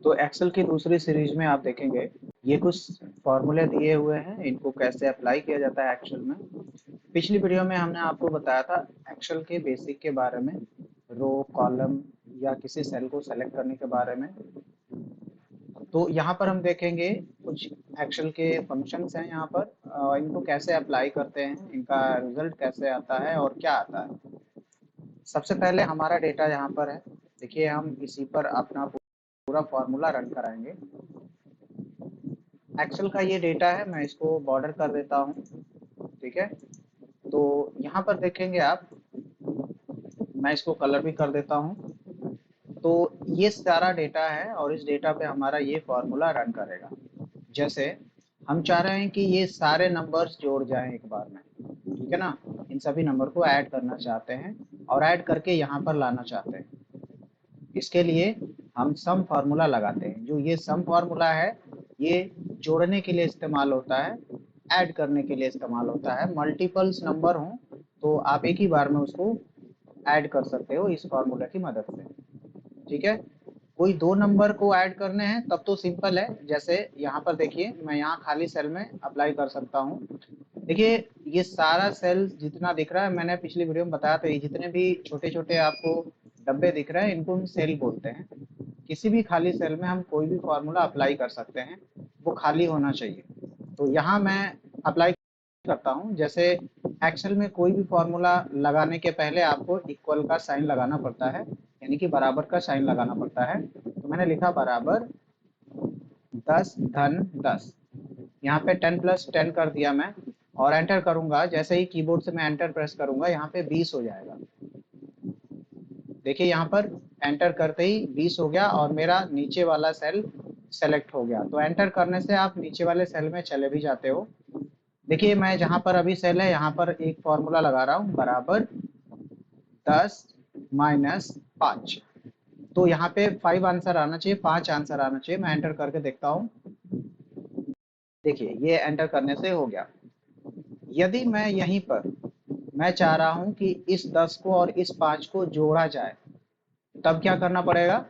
तो एक्सेल की दूसरी सीरीज में आप देखेंगे ये कुछ फॉर्मूले दिए हुए हैं, इनको कैसे अप्लाई किया जाता है एक्सेल में। पिछली वीडियो में हमने आपको बताया था एक्सेल के बेसिक के बारे में, रो कॉलम या किसी सेल को सेलेक्ट करने के बारे में। तो यहाँ पर हम देखेंगे कुछ एक्सेल के फंक्शंस हैं यहाँ पर, इनको कैसे अप्लाई करते हैं, इनका रिजल्ट कैसे आता है और क्या आता है। सबसे पहले हमारा डेटा यहाँ पर है, देखिए हम इसी पर अपना पूरा फॉर्मूला रन कराएंगे। एक्सेल का ये डेटा है, मैं इसको बॉर्डर कर देता हूँ, ठीक है। तो यहाँ पर देखेंगे आप, मैं इसको कलर भी कर देता हूँ। तो ये सारा डेटा है और इस डेटा पे हमारा ये फॉर्मूला रन करेगा। जैसे हम चाह रहे हैं कि ये सारे नंबर्स जोड़ जाएं एक बार में, ठीक है ना। इन सभी नंबर को ऐड करना चाहते हैं और ऐड करके यहाँ पर लाना चाहते हैं। इसके लिए हम सम फार्मूला लगाते हैं। जो ये सम फार्मूला है ये जोड़ने के लिए इस्तेमाल होता है, ऐड करने के लिए इस्तेमाल होता है। मल्टीपल्स नंबर हों तो आप एक ही बार में उसको ऐड कर सकते हो इस फार्मूला की मदद से, ठीक है। कोई दो नंबर को ऐड करने हैं तब तो सिंपल है। जैसे यहाँ पर देखिए, मैं यहाँ खाली सेल में अप्लाई कर सकता हूँ। देखिए ये सारा सेल जितना दिख रहा है, मैंने पिछली वीडियो में बताया था, ये जितने भी छोटे छोटे आपको डब्बे दिख रहे हैं इनको हम सेल बोलते हैं। किसी भी खाली सेल में हम कोई भी फॉर्मूला अप्लाई कर सकते हैं, वो खाली होना चाहिए। तो यहाँ मैं अप्लाई करता हूँ। जैसे एक्सेल में कोई भी फॉर्मूला लगाने के पहले आपको इक्वल का साइन लगाना पड़ता है, यानी कि बराबर का साइन लगाना पड़ता है। तो मैंने लिखा बराबर 10 धन 10, यहाँ पे 10 प्लस 10 कर दिया मैं और एंटर करूंगा। जैसे ही कीबोर्ड से मैं एंटर प्रेस करूंगा यहाँ पे 20 हो जाएगा। देखिए यहाँ पर एंटर करते ही 20 हो गया और मेरा नीचे वाला सेल सेलेक्ट हो गया। तो एंटर करने से आप नीचे वाले सेल में चले भी जाते हो। देखिए मैं जहाँ पर अभी सेल है यहाँ पर एक फॉर्मूला लगा रहा हूँ, बराबर 10 माइनस 5। तो यहाँ पे 5 आंसर आना चाहिए, 5 आंसर आना चाहिए। मैं एंटर करके देखता हूँ, देखिए ये एंटर करने से हो गया। यदि मैं यहीं पर मैं चाह रहा हूं कि इस 10 को और इस 5 को जोड़ा जाए, तब क्या करना पड़ेगा।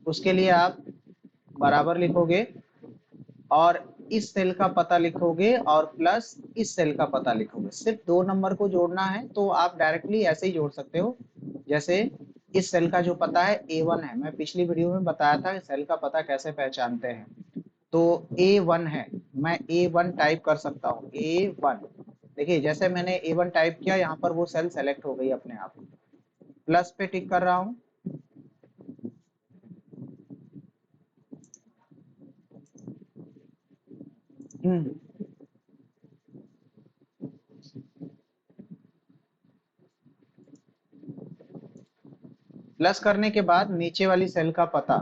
उसके लिए आप बराबर लिखोगे और इस सेल का पता लिखोगे और प्लस इस सेल का पता लिखोगे। सिर्फ दो नंबर को जोड़ना है तो आप डायरेक्टली ऐसे ही जोड़ सकते हो। जैसे इस सेल का जो पता है A1 है, मैं पिछली वीडियो में बताया था सेल का पता कैसे पहचानते हैं। तो A1 है, मैं A1 टाइप कर सकता हूँ, A1। देखिए जैसे मैंने A1 टाइप किया, यहाँ पर वो सेल सेलेक्ट हो गई अपने आप। प्लस पे टिक कर रहा हूँ, प्लस करने के बाद नीचे वाली सेल का पता।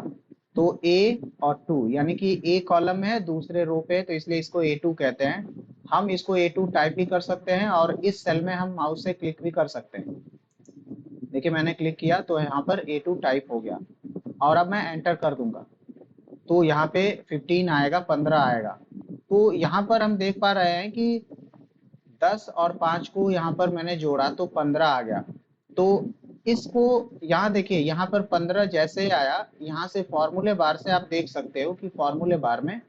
तो A और 2, यानी कि A कॉलम है दूसरे रो पे, तो इसलिए इसको A2 कहते हैं। हम इसको A2 टाइप भी कर सकते हैं और इस सेल में हम माउस से क्लिक भी कर सकते हैं। देखिए मैंने क्लिक किया तो यहाँ पर A2 टाइप हो गया और अब मैं एंटर कर दूंगा तो यहाँ पे 15 आएगा, 15 आएगा। तो यहाँ पर हम देख पा रहे हैं कि 10 और 5 को यहाँ पर मैंने जोड़ा तो 15 आ गया। तो इसको यहाँ देखिए, यहाँ पर 15 जैसे आया, यहाँ से फॉर्मूले बार से आप देख सकते हो कि फॉर्मूले बार में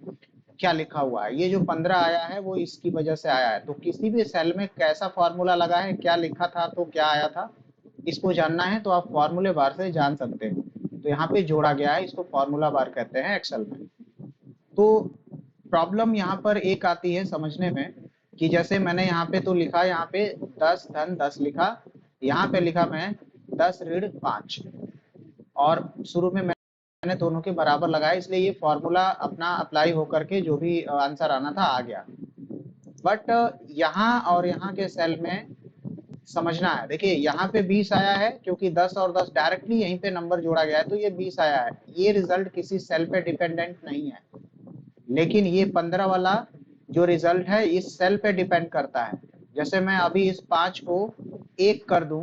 क्या लिखा हुआ है। ये जो 15 आया है वो इसकी वजह से आया है। तो किसी भी सेल में कैसा फॉर्मूला लगा है, क्या लिखा था, तो क्या आया था, इसको जानना है तो आप फॉर्मूले बार से जान सकते हो। तो यहाँ पे जोड़ा गया है, इसको फॉर्मूला बार कहते हैं एक्सेल में। तो प्रॉब्लम यहाँ पर एक आती है समझने में कि जैसे मैंने यहाँ पे तो लिखा, यहाँ पे 10 धन 10 लिखा, यहाँ पे लिखा मैं 10 ऋण 5 और शुरू में मैंने दोनों के बराबर लगाया, इसलिए ये फॉर्मूला अपना अप्लाई होकर के जो भी आंसर आना था आ गया। बट यहाँ और यहाँ के सेल में समझना है। देखिए यहाँ पे 20 आया है क्योंकि 10 और 10 डायरेक्टली यहीं पे नंबर जोड़ा गया है, तो ये 20 आया है। ये रिजल्ट किसी सेल पे डिपेंडेंट नहीं है। लेकिन ये 15 वाला जो रिजल्ट है इस सेल पे डिपेंड करता है। जैसे मैं अभी इस 5 को 1 कर दूं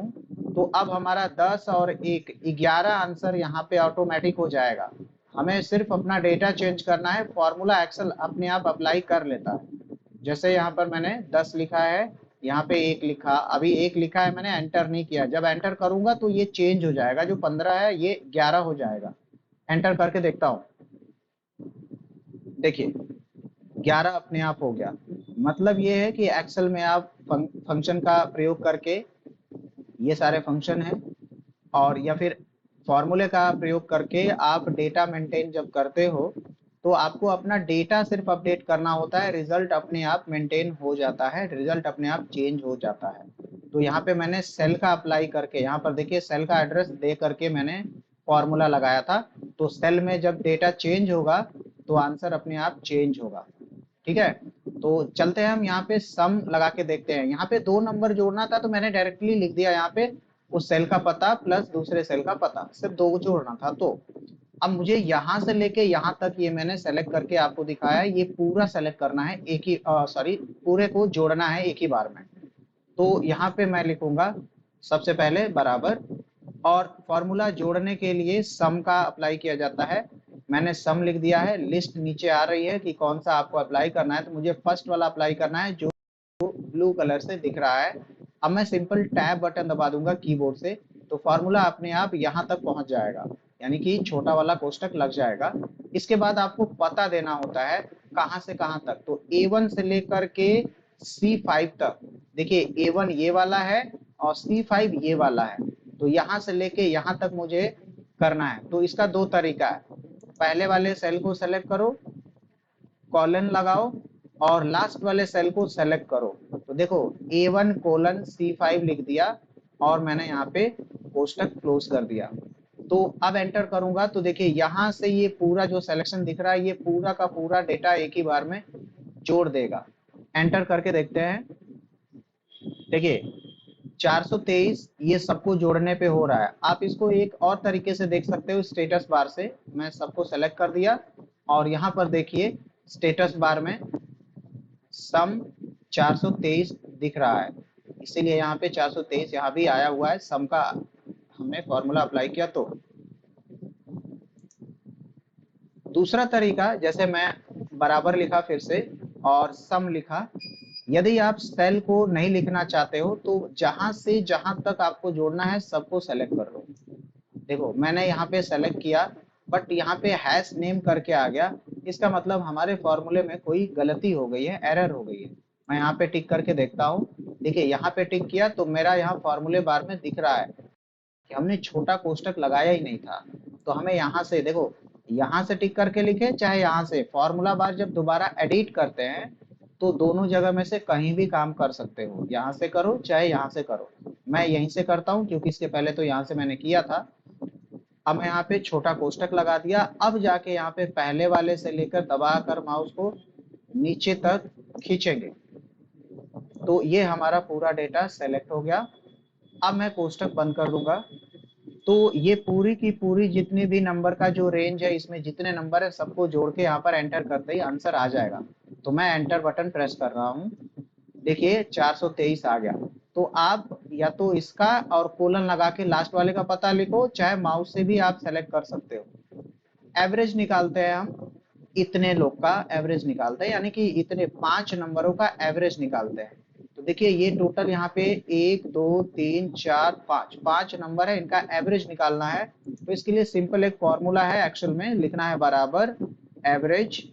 तो अब हमारा 10 और 1 11 आंसर यहाँ पे ऑटोमेटिक हो जाएगा। हमें सिर्फ अपना डेटा चेंज करना है, फॉर्मूला एक्सेल अपने आप अप्लाई कर लेता है। जैसे यहाँ पर मैंने 10 लिखा है, यहाँ पे 1 लिखा, अभी 1 लिखा है, मैंने एंटर नहीं किया। जब एंटर करूंगा तो ये चेंज हो जाएगा, जो 15 है ये 11 हो जाएगा। एंटर करके देखता हूँ, देखिए 11 अपने आप हो गया। मतलब ये है कि एक्सेल में आप फंक्शन का प्रयोग करके, ये सारे फंक्शन हैं, और या फिर फॉर्मूले का प्रयोग करके आप डेटा मेंटेन जब करते हो तो आपको अपना डेटा सिर्फ अपडेट करना होता है, रिजल्ट अपने आप मेंटेन हो जाता है, रिजल्ट अपने आप चेंज हो जाता है। तो यहाँ पे मैंने सेल का अप्लाई करके, यहाँ पर देखिए सेल का एड्रेस दे करके मैंने फॉर्मूला लगाया था। तो सेल में जब डेटा चेंज होगा तो आंसर अपने आप चेंज होगा। ठीक है, तो चलते हैं हम यहाँ पे सम लगा के देखते हैं। यहाँ पे 2 नंबर जोड़ना था तो मैंने डायरेक्टली लिख दिया यहाँ पे उस सेल का पता प्लस दूसरे सेल का पता, सिर्फ 2 जोड़ना था। तो अब मुझे यहाँ से लेके यहाँ तक ये मैंने सेलेक्ट करके आपको दिखाया है, ये पूरा सेलेक्ट करना है एक ही, सॉरी, पूरे को जोड़ना है एक ही बार में। तो यहाँ पे मैं लिखूंगा सबसे पहले बराबर, और फॉर्मूला जोड़ने के लिए सम का अप्लाई किया जाता है। मैंने सम लिख दिया है, लिस्ट नीचे आ रही है कि कौन सा आपको अप्लाई करना है, तो मुझे फर्स्ट वाला अप्लाई करना है जो ब्लू कलर से दिख रहा है। अब मैं सिंपल टैब बटन दबा दूंगा कीबोर्ड से, तो फॉर्मूला अपने आप यहाँ तक पहुंच जाएगा, यानी कि छोटा वाला कोष्टक लग जाएगा। इसके बाद आपको पता देना होता है कहाँ से कहाँ तक, तो A1 से लेकर के C5 तक। देखिए A1 ये वाला है और C5 ये वाला है, तो यहाँ से लेके यहाँ तक मुझे करना है। तो इसका 2 तरीका है, पहले वाले सेल को सेलेक्ट करो, कॉलन लगाओ, और लास्ट वाले सेल को सेलेक्ट करो। तो देखो A1:C5 लिख दिया और मैंने यहाँ पे कोष्टक क्लोज कर दिया। तो अब एंटर करूंगा तो देखिए यहाँ से ये पूरा जो सिलेक्शन दिख रहा है ये पूरा का पूरा डेटा एक ही बार में जोड़ देगा। एंटर करके देखते हैं। देखिए 423 ये सबको जोड़ने पे हो रहा है। आप इसको एक और तरीके से देख सकते हो, स्टेटस बार से मैं सबको सेलेक्ट कर दिया और यहाँ पर देखिए स्टेटस बार में सम 423 दिख रहा है, इसीलिए यहाँ पे 423 यहाँ भी आया हुआ है, सम का हमने फॉर्मूला अप्लाई किया। तो दूसरा तरीका, जैसे मैं बराबर लिखा फिर से और सम लिखा, यदि आप सेल को नहीं लिखना चाहते हो तो जहां से जहां तक आपको जोड़ना है सबको सेलेक्ट कर लो। देखो मैंने यहाँ पे सेलेक्ट किया बट यहाँ पे हैश नेम करके आ गया, इसका मतलब हमारे फॉर्मूले में कोई गलती हो गई है, एरर हो गई है। मैं यहाँ पे टिक करके देखता हूँ। देखिए यहाँ पे टिक किया तो मेरा यहाँ फॉर्मूले बार में दिख रहा है कि हमने छोटा कोष्टक लगाया ही नहीं था। तो हमें यहाँ से देखो, यहाँ से टिक करके लिखे चाहे यहाँ से, फॉर्मूला बार जब दोबारा एडिट करते हैं तो दोनों जगह में से कहीं भी काम कर सकते हो, यहाँ से करो चाहे यहाँ से करो। मैं यहीं से करता हूँ क्योंकि इसके पहले तो यहाँ से मैंने किया था। अब मैं यहाँ पे छोटा कोष्टक लगा दिया। अब जाके यहाँ पे पहले वाले से लेकर दबा कर माउस को नीचे तक खींचेंगे तो ये हमारा पूरा डेटा सेलेक्ट हो गया। अब मैं कोष्टक बंद कर दूंगा तो ये पूरी की पूरी जितने भी नंबर का जो रेंज है, इसमें जितने नंबर है सबको जोड़ के यहाँ पर एंटर करते ही आंसर आ जाएगा। तो मैं एंटर बटन प्रेस कर रहा हूँ, देखिए 423 आ गया। तो आप या तो इसका और कोलन लगा के लास्ट वाले का पता लिखो, चाहे माउस से भी आप सेलेक्ट कर सकते हो। एवरेज निकालते हैं हम, इतने लोग का एवरेज निकालते हैं, यानी कि इतने 5 नंबरों का एवरेज निकालते हैं। तो देखिए ये टोटल यहाँ पे 1 2 3 4 5 5 नंबर है, इनका एवरेज निकालना है। तो इसके लिए सिंपल एक फॉर्मूला है, एक्सेल में लिखना है बराबर एवरेज।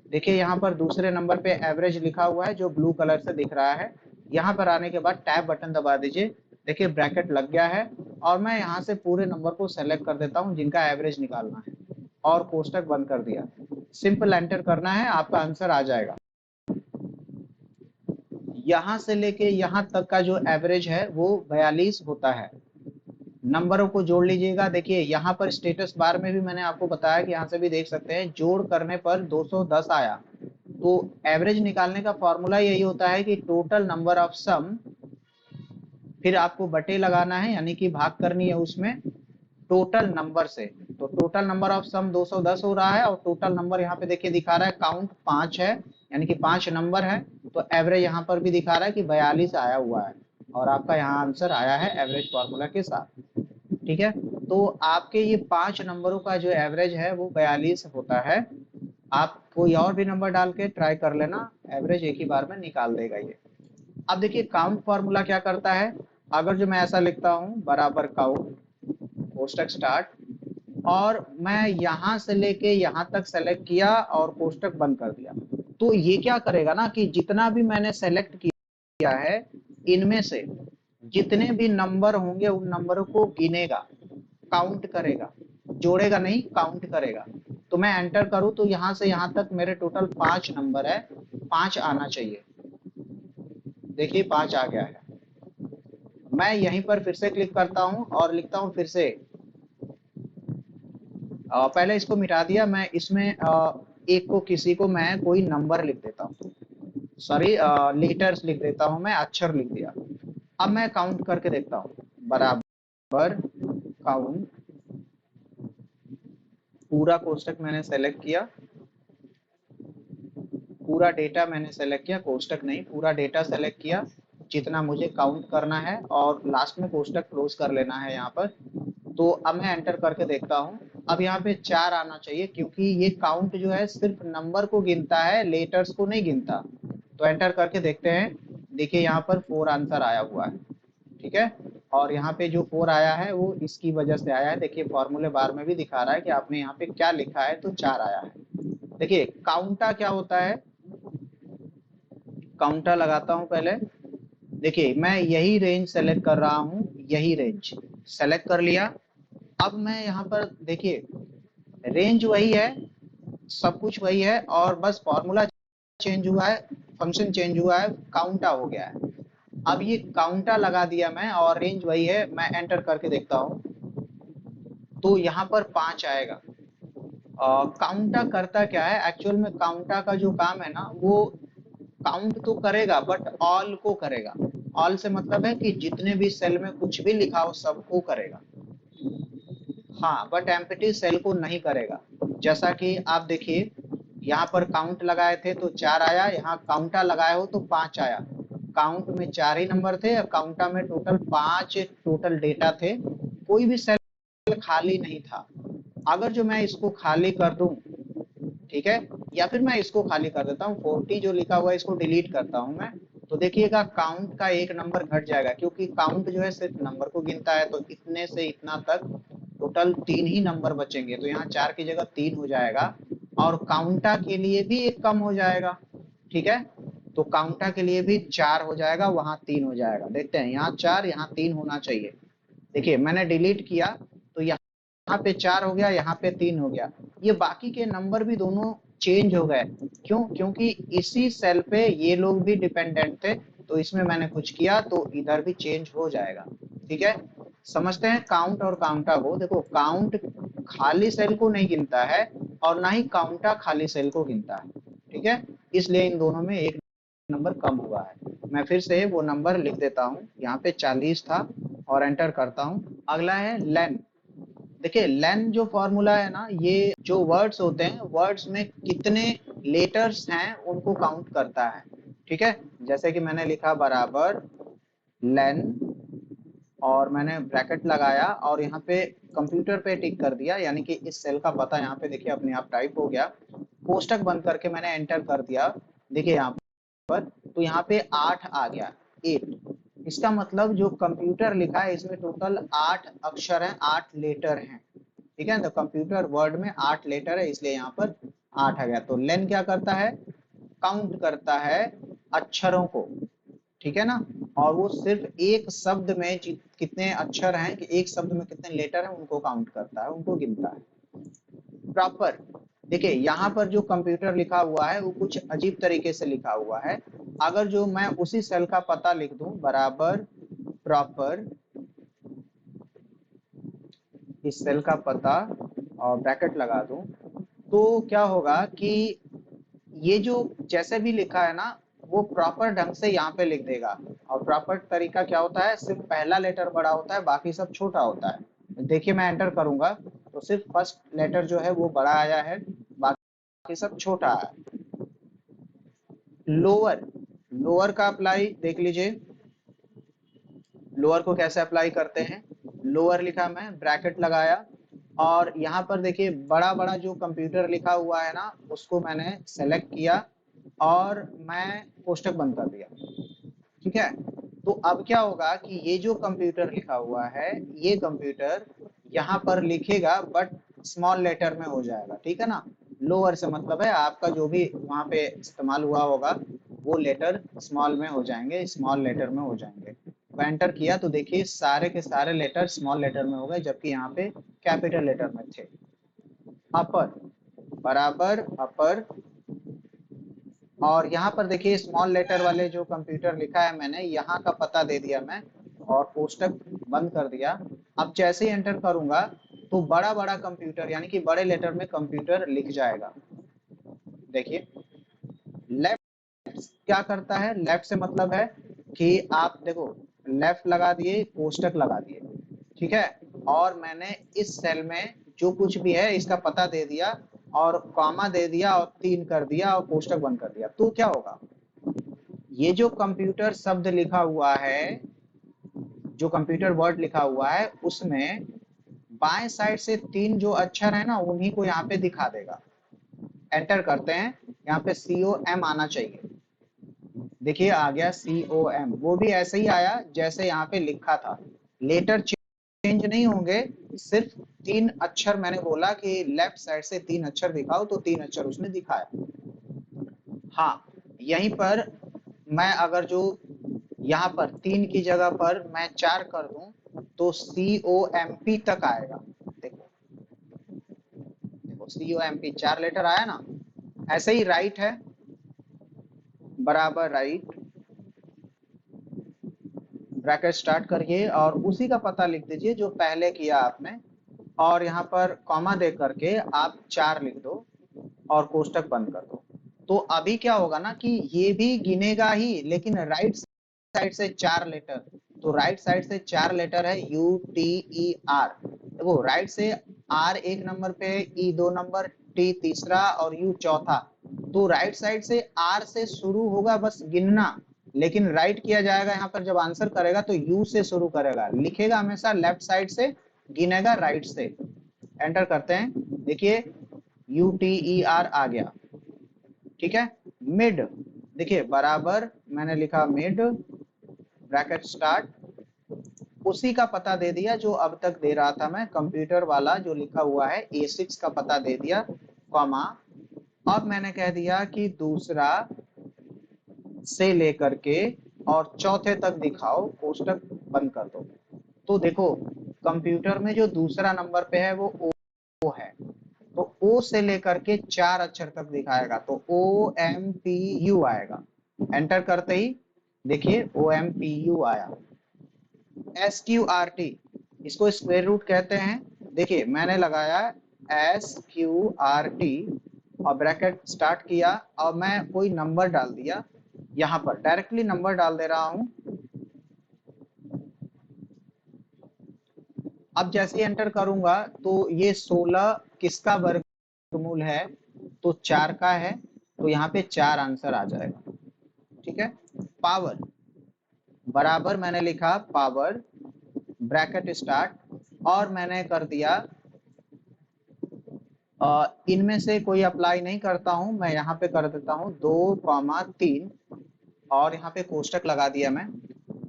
देखिए यहाँ पर दूसरे नंबर पे एवरेज लिखा हुआ है जो ब्लू कलर से दिख रहा है। यहाँ पर आने के बाद टैब बटन दबा दीजिए, देखिए ब्रैकेट लग गया है और मैं यहाँ से पूरे नंबर को सेलेक्ट कर देता हूँ जिनका एवरेज निकालना है और कोष्टक बंद कर दिया। सिंपल एंटर करना है, आपका आंसर आ जाएगा। यहाँ से लेके यहाँ तक का जो एवरेज है वो 42 होता है। नंबरों को जोड़ लीजिएगा। देखिए यहाँ पर स्टेटस बार में भी मैंने आपको बताया कि यहाँ से भी देख सकते हैं जोड़ करने पर 210 आया। तो एवरेज निकालने का फॉर्मूला यही होता है कि टोटल नंबर ऑफ सम, फिर आपको बटे लगाना है यानी कि भाग करनी है उसमें टोटल नंबर से। तो टोटल नंबर ऑफ सम 210 हो रहा है और टोटल नंबर यहाँ पे देखिए दिखा रहा है काउंट 5 है, यानी कि 5 नंबर है। तो एवरेज यहाँ पर भी दिखा रहा है कि 42 आया हुआ है और आपका यहाँ आंसर आया है एवरेज फॉर्मूला के साथ। ठीक है, तो आपके ये 5 नंबरों का जो एवरेज है वो 42 होता है। आप कोई और भी नंबर डाल के ट्राई कर लेना, एवरेज एक ही बार में निकाल देगा ये। अब देखिए काउंट फॉर्मूला क्या करता है, अगर जो मैं ऐसा लिखता हूँ बराबर काउंट कोष्टक स्टार्ट, और मैं यहां से लेके यहां तक सेलेक्ट किया और कोष्टक बंद कर दिया। तो ये क्या करेगा ना कि जितना भी मैंने सेलेक्ट किया है इनमें से जितने भी नंबर होंगे उन नंबरों को गिनेगा, काउंट करेगा, जोड़ेगा नहीं, काउंट करेगा। तो मैं एंटर करूं तो यहां से यहां तक मेरे टोटल 5 नंबर है, 5 आना चाहिए। देखिए 5 आ गया है। मैं यहीं पर फिर से क्लिक करता हूं और लिखता हूं फिर से, पहले इसको मिटा दिया, मैं इसमें एक को किसी को मैं कोई नंबर लिख देता हूँ, सॉरी लेटर्स लिख देता हूँ, मैं अक्षर लिख दिया। अब मैं काउंट करके देखता हूँ, बराबर काउंट, पूरा कोष्टक मैंने सेलेक्ट किया, पूरा डेटा मैंने सेलेक्ट किया, कोष्टक नहीं, पूरा डेटा सेलेक्ट किया जितना मुझे काउंट करना है और लास्ट में कोष्टक क्लोज कर लेना है यहाँ पर। तो अब मैं एंटर करके देखता हूँ, अब यहाँ पे 4 आना चाहिए क्योंकि ये काउंट जो है सिर्फ नंबर को गिनता है, लेटर्स को नहीं गिनता। तो एंटर करके देखते हैं, देखिए यहाँ पर 4 आंसर आया हुआ है, ठीक है। और यहाँ पे जो 4 आया है वो इसकी वजह से आया है, देखिए फॉर्मूले बार में भी दिखा रहा है कि आपने यहाँ पे क्या लिखा है, तो 4 आया है। देखिए काउंटा क्या होता है, काउंटा लगाता हूं पहले। देखिए मैं यही रेंज सेलेक्ट कर रहा हूं, यही रेंज सेलेक्ट कर लिया। अब मैं यहाँ पर देखिए रेंज वही है, सब कुछ वही है और बस फॉर्मूला चेंज हुआ है, फंक्शन चेंज हुआ है, काउंटा हो गया है। अब ये काउंटा लगा दिया मैं और रेंज वही है, मैं एंटर करके देखता हूँ तो यहाँ पर 5 आएगा। काउंटा करता क्या है एक्चुअल में, काउंटा का जो काम है ना वो काउंट तो करेगा बट ऑल को करेगा। ऑल से मतलब है कि जितने भी सेल में कुछ भी लिखा हो सबको करेगा, हाँ, बट एम्प्टी सेल को नहीं करेगा। जैसा कि आप देखिए यहाँ पर काउंट लगाए थे तो 4 आया, यहाँ काउंटा लगाए हो तो 5 आया। काउंट में 4 ही नंबर थे और काउंटा में टोटल 5 टोटल डेटा थे, कोई भी सेल खाली नहीं था। अगर जो मैं इसको खाली कर दूं, ठीक है, या फिर मैं इसको खाली कर देता हूँ, 40 जो लिखा हुआ है इसको डिलीट करता हूँ मैं, तो देखिएगा काउंट का एक नंबर घट जाएगा क्योंकि काउंट जो है सिर्फ नंबर को गिनता है। तो इतने से इतना तक टोटल 3 ही नंबर बचेंगे, तो यहाँ 4 की जगह 3 हो जाएगा और काउंटा के लिए भी एक कम हो जाएगा, ठीक है। तो काउंटा के लिए भी 4 हो जाएगा, वहां 3 हो जाएगा। देखते हैं यहाँ 4 यहाँ 3 होना चाहिए। देखिए मैंने डिलीट किया तो यहाँ पे 4 हो गया, यहाँ पे 3 हो गया। ये बाकी के नंबर भी दोनों चेंज हो गए, क्यों? क्योंकि इसी सेल पे ये लोग भी डिपेंडेंट थे, तो इसमें मैंने कुछ किया तो इधर भी चेंज हो जाएगा, ठीक है। समझते हैं काउंट और काउंटा को। देखो काउंट खाली सेल को नहीं गिनता है और ना ही काउंटा खाली सेल को गिनता है, ठीक है। इसलिए इन दोनों में एक नंबर कम हुआ है। मैं फिर से वो नंबर लिख देता हूँ, यहाँ पे 40 था और एंटर करता हूँ। अगला है लेन। देखिए लेन जो फॉर्मूला है ना, ये जो वर्ड्स होते हैं, वर्ड्स में कितने लेटर्स हैं उनको काउंट करता है, ठीक है। जैसे कि मैंने लिखा बराबर लेन और मैंने ब्रैकेट लगाया और यहाँ पे कंप्यूटर पे टिक कर दिया, यानी कि इस सेल का पता यहाँ पे देखिए अपने आप टाइप हो गया। कोष्टक बंद करके मैंने एंटर कर दिया, देखिए यहाँ पर, तो यहाँ पे 8 आ गया, 8। इसका मतलब जो कंप्यूटर लिखा है इसमें टोटल 8 अक्षर हैं, 8 लेटर हैं, ठीक है। तो कंप्यूटर वर्ड में 8 लेटर है इसलिए यहाँ पर 8 आ गया। तो लेन क्या करता है, काउंट करता है अक्षरों को, ठीक है ना। और वो सिर्फ एक शब्द में कितने अक्षर हैं, कि एक शब्द में कितने लेटर हैं उनको काउंट करता है, उनको गिनता है। प्रॉपर, देखिए यहाँ पर जो कंप्यूटर लिखा हुआ है वो कुछ अजीब तरीके से लिखा हुआ है। अगर जो मैं उसी सेल का पता लिख दूं बराबर प्रॉपर, इस सेल का पता और ब्रैकेट लगा दूं, तो क्या होगा कि ये जो जैसे भी लिखा है ना वो प्रॉपर ढंग से यहाँ पे लिख देगा। और प्रॉपर तरीका क्या होता है, सिर्फ पहला लेटर बड़ा होता है, बाकी सब छोटा होता है। देखिए मैं एंटर करूंगा तो सिर्फ फर्स्ट लेटर जो है वो बड़ा आया है, बाकी सब छोटा है। लोअर, लोअर का अप्लाई देख लीजिए, लोअर को कैसे अप्लाई करते हैं। लोअर लिखा, मैं ब्रैकेट लगाया और यहाँ पर देखिए बड़ा बड़ा जो कंप्यूटर लिखा हुआ है ना उसको मैंने सेलेक्ट किया और मैं कोष्टक बंद कर दिया, ठीक है। तो अब क्या होगा कि ये जो कंप्यूटर लिखा हुआ है ये कंप्यूटर यहाँ पर लिखेगा बट स्मॉल लेटर में हो जाएगा, ठीक है ना। लोअर से मतलब है आपका जो भी वहां पे इस्तेमाल हुआ होगा वो लेटर स्मॉल में हो जाएंगे, स्मॉल लेटर में हो जाएंगे। तो एंटर किया तो देखिए सारे के सारे लेटर स्मॉल लेटर में हो गए, जबकि यहाँ पे कैपिटल लेटर में थे। अपर बराबर अपर, और यहाँ पर देखिए स्मॉल लेटर वाले जो कंप्यूटर लिखा है मैंने, यहाँ का पता दे दिया मैं और कोष्टक बंद कर दिया। अब जैसे ही एंटर करूंगा तो बड़ा बड़ा कंप्यूटर यानी कि बड़े लेटर में कंप्यूटर लिख जाएगा। देखिए लेफ्ट क्या करता है, लेफ्ट से मतलब है कि आप देखो लेफ्ट लगा दिए, कोष्टक लगा दिए, ठीक है। और मैंने इस सेल में जो कुछ भी है इसका पता दे दिया और कॉमा दे दिया और 3 कर दिया और कोष्टक बंद कर दिया। तो क्या होगा, ये जो कंप्यूटर शब्द लिखा हुआ है, जो कंप्यूटर वर्ड लिखा हुआ है उसमें बाएं साइड से 3 जो अक्षर है ना उन्हीं को यहाँ पे दिखा देगा। एंटर करते हैं, यहाँ पे COM आना चाहिए। देखिए आ गया COM, वो भी ऐसे ही आया जैसे यहाँ पे लिखा था, लेटर चेंज नहीं होंगे, सिर्फ 3 अक्षर मैंने बोला कि लेफ्ट साइड से 3 अक्षर दिखाओ तो 3 अक्षर उसने दिखाया। हाँ, यहीं पर मैं अगर जो यहाँ पर 3 की जगह पर मैं 4 कर दूं तो COMP तक आएगा। देखो देखो COMP 4 लेटर आया ना। ऐसे ही राइट है, बराबर राइट, ब्रैकेट स्टार्ट करिए और उसी का पता लिख दीजिए जो पहले किया आपने, और यहाँ पर कॉमा दे करके आप 4 लिख दो और कोष्टक बंद कर दो। तो अभी क्या होगा ना कि ये भी गिनेगा ही, लेकिन राइट साइड से 4 लेटर, तो राइट साइड से 4 लेटर है UTER। देखो राइट से R एक नंबर पे, E 2 नंबर, T तीसरा और U चौथा। तो राइट साइड से R से शुरू होगा बस गिनना, लेकिन राइट किया जाएगा यहाँ पर जब आंसर करेगा तो U से शुरू करेगा, लिखेगा हमेशा लेफ्ट साइड से, गिनेगा राइट से। एंटर करते हैं, देखिए UTER आ गया, ठीक है। मिड, देखिए बराबर मैंने लिखा मिड, ब्रैकेट स्टार्ट, उसी का पता दे दिया जो अब तक दे रहा था मैं, कंप्यूटर वाला जो लिखा हुआ है A6 का पता दे दिया, कॉमा। अब मैंने कह दिया कि दूसरा से लेकर के और चौथे तक दिखाओ, कोष्टक बंद कर दो। तो देखो कंप्यूटर में जो दूसरा नंबर पे है वो O है, तो O से लेकर के 4 अक्षर तक दिखाएगा, तो OMPU आएगा। एंटर करते ही देखिए OMPU आया। SQRT, इसको स्क्वायर रूट कहते हैं। देखिए मैंने लगाया SQRT और ब्रैकेट स्टार्ट किया और मैं कोई नंबर डाल दिया, यहाँ पर डायरेक्टली नंबर डाल दे रहा हूं। अब जैसे एंटर करूंगा तो ये 16 किसका वर्गमूल है, तो 4 का है, तो यहाँ पे 4 आंसर आ जाएगा, ठीक है। पावर बराबर मैंने लिखा पावर, ब्रैकेट स्टार्ट, और मैंने कर दिया इनमें से कोई अप्लाई नहीं करता हूं, मैं यहाँ पे कर देता हूं 2,3 और यहाँ पे कोष्टक लगा दिया मैं।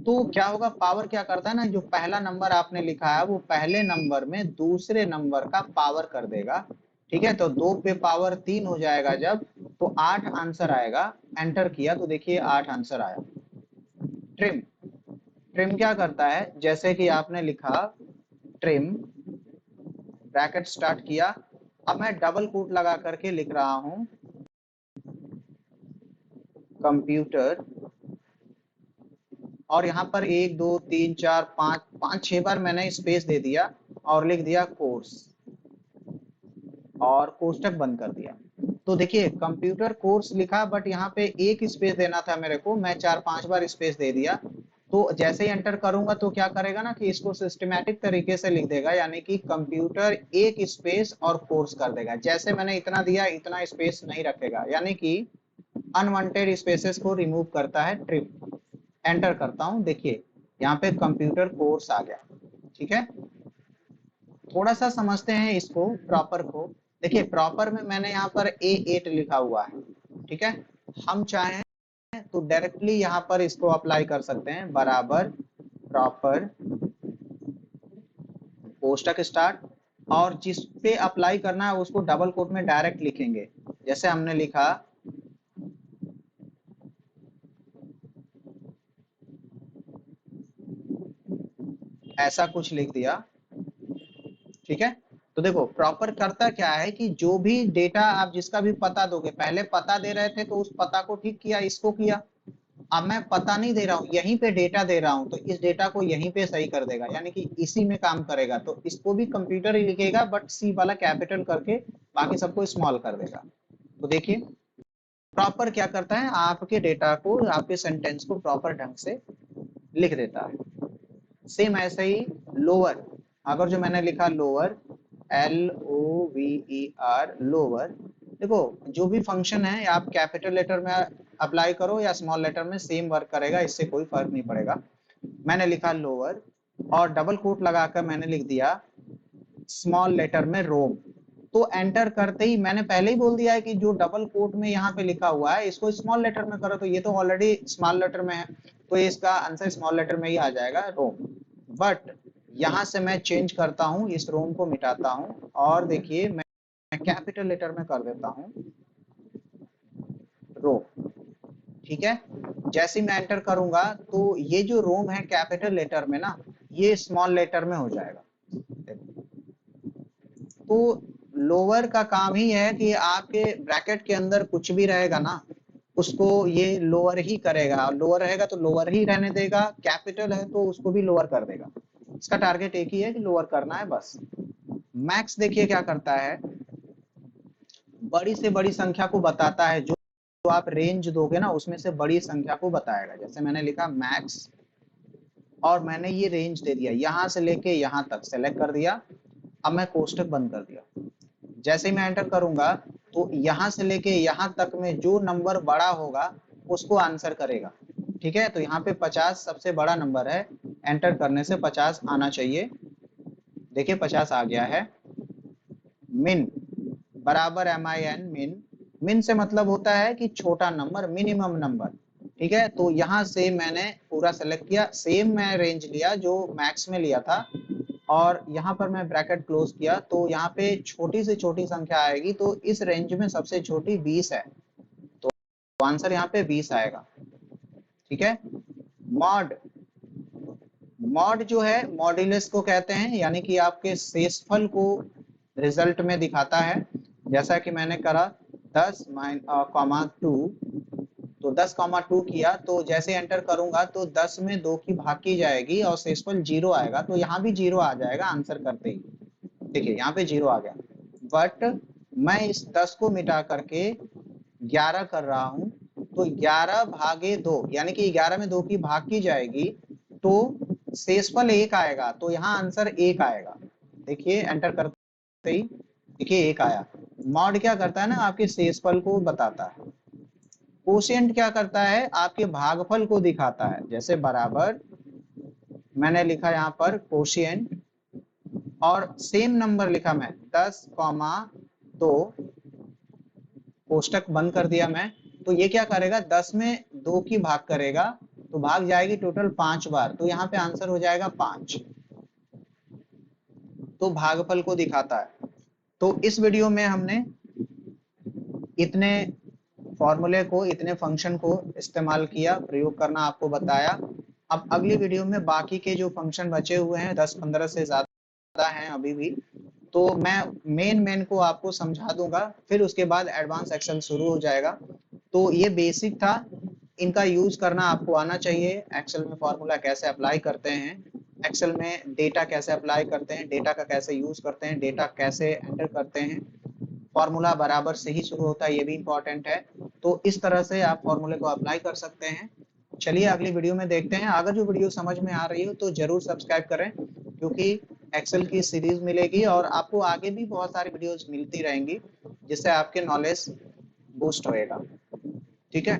तो क्या होगा, पावर क्या करता है ना, जो पहला नंबर आपने लिखा है वो पहले नंबर में दूसरे नंबर का पावर कर देगा, ठीक है। तो 2 पे पावर 3 हो जाएगा जब, तो 8 आंसर आएगा। एंटर किया तो देखिए 8 आंसर आया। ट्रिम, ट्रिम क्या करता है, जैसे कि आपने लिखा ट्रिम, ब्रैकेट स्टार्ट किया, अब मैं डबल कोट लगा करके लिख रहा हूं कंप्यूटर, और यहाँ पर 1 2 3 4 5 5 6 बार मैंने स्पेस दे दिया और लिख दिया कोर्स और कोष्टक बंद कर दिया। तो देखिए कंप्यूटर कोर्स लिखा बट यहाँ पे एक स्पेस देना था मेरे को, मैं 4-5 बार स्पेस दे दिया। तो जैसे ही एंटर करूंगा तो क्या करेगा ना कि इसको सिस्टमैटिक तरीके से लिख देगा, यानी कि कंप्यूटर एक स्पेस और कोर्स कर देगा। जैसे मैंने इतना दिया इतना स्पेस नहीं रखेगा, यानी कि अनवांटेड स्पेसेस को रिमूव करता है ट्रिम। एंटर करता हूं, देखिए यहाँ पे कंप्यूटर कोर्स आ गया, ठीक है। थोड़ा सा समझते हैं इसको प्रॉपर को। देखिए प्रॉपर में मैंने यहाँ पर A8 लिखा हुआ है, ठीक है। हम चाहें तो डायरेक्टली यहाँ पर इसको अप्लाई कर सकते हैं, बराबर प्रॉपर कोष्टक स्टार्ट, और जिस पे अप्लाई करना है उसको डबल कोट में डायरेक्ट लिखेंगे। जैसे हमने लिखा ऐसा कुछ लिख दिया, ठीक है। तो देखो प्रॉपर करता क्या है कि जो भी डेटा आप जिसका भी पता दोगे, पहले पता दे रहे थे तो उस पता को ठीक किया, इसको किया। अब मैं पता नहीं दे रहा हूँ, यहीं पे डेटा दे रहा हूँ, तो इस डेटा को यहीं पे सही कर देगा, यानी कि इसी में काम करेगा। तो इसको भी कंप्यूटर ही लिखेगा, बट सी वाला कैपिटल करके बाकी सबको स्मॉल कर देगा। तो देखिए प्रॉपर क्या करता है, आपके डेटा को, आपके सेंटेंस को प्रॉपर ढंग से लिख देता है। सेम ऐसे ही लोअर, अगर जो मैंने लिखा लोअर, LOVER लोअर, देखो जो भी फंक्शन है आप कैपिटल लेटर में अप्लाई करो या स्मॉल लेटर में, सेम वर्क करेगा, इससे कोई फर्क नहीं पड़ेगा। मैंने लिखा लोअर और डबल कोट लगाकर मैंने लिख दिया स्मॉल लेटर में रोम। तो एंटर करते ही मैंने पहले ही बोल दिया है कि जो डबल कोट में यहाँ पे लिखा हुआ है इसको स्मॉल लेटर में करो, तो ये तो ऑलरेडी स्मॉल लेटर में है, तो इसका आंसर स्मॉल लेटर में ही आ जाएगा, रोम। बट यहाँ से मैं चेंज करता हूँ, इस रोम को मिटाता हूँ और देखिए मैं कैपिटल लेटर में कर देता हूँ रोम, ठीक है। जैसे मैं एंटर करूंगा तो ये जो रोम है कैपिटल लेटर में ना, ये स्मॉल लेटर में हो जाएगा। तो लोअर का काम ही है कि आपके ब्रैकेट के अंदर कुछ भी रहेगा ना उसको ये लोअर ही करेगा, लोअर रहेगा तो लोअर ही रहने देगा, कैपिटल है तो उसको भी लोअर कर देगा। इसका टारगेट एक ही है कि लोअर करना है बस। मैक्स देखिए क्या करता है, बड़ी से बड़ी संख्या को बताता है, जो आप रेंज दोगे ना उसमें से बड़ी संख्या को बताएगा। जैसे मैंने लिखा मैक्स और मैंने ये रेंज दे दिया, यहां से लेके यहां तक सेलेक्ट कर दिया। अब मैं कोष्टक बंद कर दिया, जैसे ही मैं एंटर करूंगा तो यहां से लेके यहां तक में जो नंबर बड़ा होगा उसको आंसर करेगा, ठीक है। तो यहाँ पे 50 सबसे बड़ा नंबर है, एंटर करने से 50 आना चाहिए, देखिए 50 आ गया है। मिन बराबर MIN, मिन, मिन से मतलब होता है कि छोटा नंबर, मिनिमम नंबर, ठीक है। तो यहाँ से मैंने पूरा सेलेक्ट किया, सेम मैं रेंज लिया जो मैक्स में लिया था और यहाँ पर मैं ब्रैकेट क्लोज किया, तो यहाँ पे छोटी से छोटी संख्या आएगी, तो इस रेंज में सबसे छोटी 20 है, तो आंसर यहाँ पे 20 आएगा, ठीक है। मॉड, मॉड जो है मॉड्यूलस को कहते हैं, यानी कि आपके शेषफल को रिजल्ट में दिखाता है। जैसा कि मैंने करा 10 कॉमा 2, तो 10,2 किया, तो जैसे एंटर करूंगा तो 10 में 2 की भाग की जाएगी और शेषफल 0 आएगा, तो यहाँ भी 0 आ जाएगा आंसर करते ही, देखिए यहाँ पे 0 आ गया। बट मैं इस 10 को मिटा करके 11 कर रहा हूं, तो 11 भागे 2, यानी कि 11 में 2 की भाग की जाएगी तो शेषफल 1 आएगा, तो यहाँ आंसर 1 आएगा। देखिए एंटर करते ही देखिए 1 आया। मॉड क्या करता है ना, आपके शेषफल को बताता है। कोशिएंट क्या करता है, आपके भागफल को दिखाता है। जैसे बराबर मैंने लिखा यहाँ पर कोशिएंट और सेम नंबर लिखा मैं 10,2, कोष्टक बंद कर दिया मैं, तो ये क्या करेगा 10 में 2 की भाग करेगा, तो भाग जाएगी टोटल 5 बार, तो यहाँ पे आंसर हो जाएगा 5, तो भागफल को दिखाता है। तो इस वीडियो में हमने इतने फॉर्मूले को, इतने फंक्शन को इस्तेमाल किया, प्रयोग करना आपको बताया। अब अगली वीडियो में बाकी के जो फंक्शन बचे हुए हैं 10-15 से ज्यादा हैं अभी भी, तो मैं मेन को आपको समझा दूंगा, फिर उसके बाद एडवांस एक्सेल शुरू हो जाएगा। तो ये बेसिक था, इनका यूज करना आपको आना चाहिए। एक्सेल में फॉर्मूला कैसे अप्लाई करते हैं, एक्सेल में डेटा कैसे अप्लाई करते हैं, डेटा का कैसे यूज करते हैं, डेटा कैसे एंटर करते हैं, फॉर्मूला बराबर से ही शुरू होता है, ये भी इंपॉर्टेंट है। तो इस तरह से आप फॉर्मूले को अप्लाई कर सकते हैं। चलिए अगली वीडियो में देखते हैं। अगर जो वीडियो समझ में आ रही हो तो जरूर सब्सक्राइब करें, क्योंकि एक्सेल की सीरीज मिलेगी और आपको आगे भी बहुत सारी वीडियोस मिलती रहेंगी जिससे आपके नॉलेज बूस्ट होएगा, ठीक है।